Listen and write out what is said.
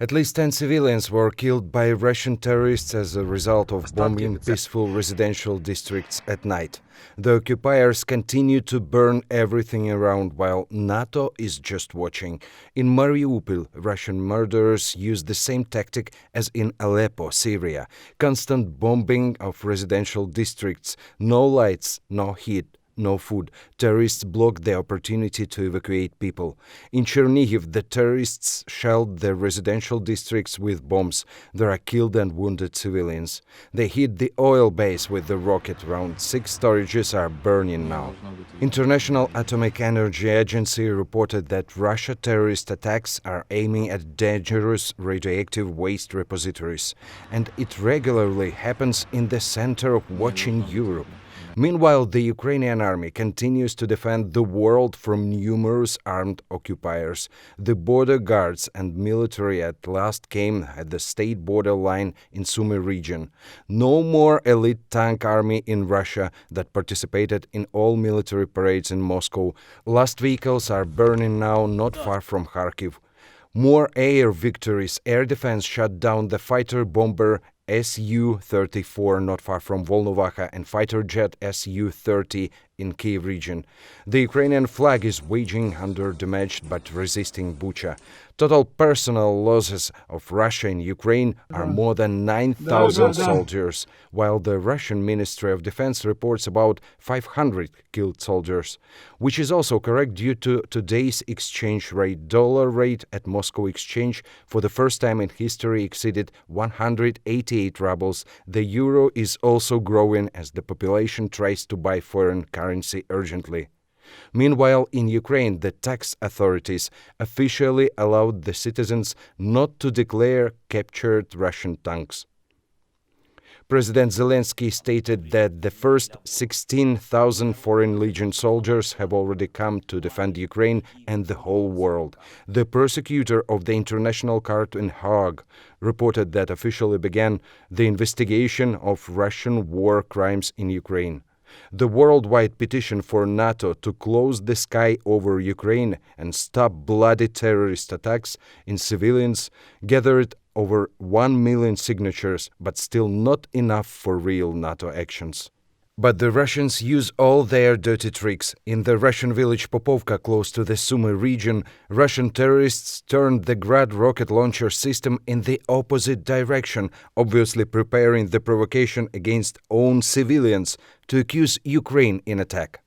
At least 10 civilians were killed by Russian terrorists as a result of bombing peaceful residential districts at night. The occupiers continue to burn everything around while NATO is just watching. In Mariupol, Russian murderers used the same tactic as in Aleppo, Syria. Constant bombing of residential districts, no lights, no heat, no food. Terrorists blocked the opportunity to evacuate people. In Chernihiv, the terrorists shelled the residential districts with bombs. There are killed and wounded civilians. They hit the oil base with the rocket. Around 6 storages are burning now. International Atomic Energy Agency reported that Russia terrorist attacks are aiming at dangerous radioactive waste repositories, and it regularly happens in the center of watching Europe. Meanwhile, the Ukrainian army continues to defend the world from numerous armed occupiers. The border guards and military at last came at the state border line in Sumy region. No more elite tank army in Russia that participated in all military parades in Moscow. Last vehicles are burning now not far from Kharkiv. More air victories. Air defense shut down the fighter bomber Su-34 not far from Volnovakha and fighter jet Su-30 in Kiev region. The Ukrainian flag is waging under damaged but resisting Bucha. Total personnel losses of Russia in Ukraine are more than 9,000 soldiers, while the Russian Ministry of Defense reports about 500 killed soldiers, which is also correct due to today's exchange rate. Dollar rate at Moscow exchange for the first time in history exceeded 188 rubles. The euro is also growing as the population tries to buy foreign currency urgently. Meanwhile, in Ukraine, the tax authorities officially allowed the citizens not to declare captured Russian tanks. President Zelensky stated that the first 16,000 Foreign Legion soldiers have already come to defend Ukraine and the whole world. The prosecutor of the International Court in Hague reported that officially began the investigation of Russian war crimes in Ukraine. The worldwide petition for NATO to close the sky over Ukraine and stop bloody terrorist attacks in civilians gathered over 1 million signatures, but still not enough for real NATO actions. But the Russians use all their dirty tricks. In the Russian village Popovka, close to the Sumy region, Russian terrorists turned the Grad rocket launcher system in the opposite direction, obviously preparing the provocation against own civilians to accuse Ukraine in attack.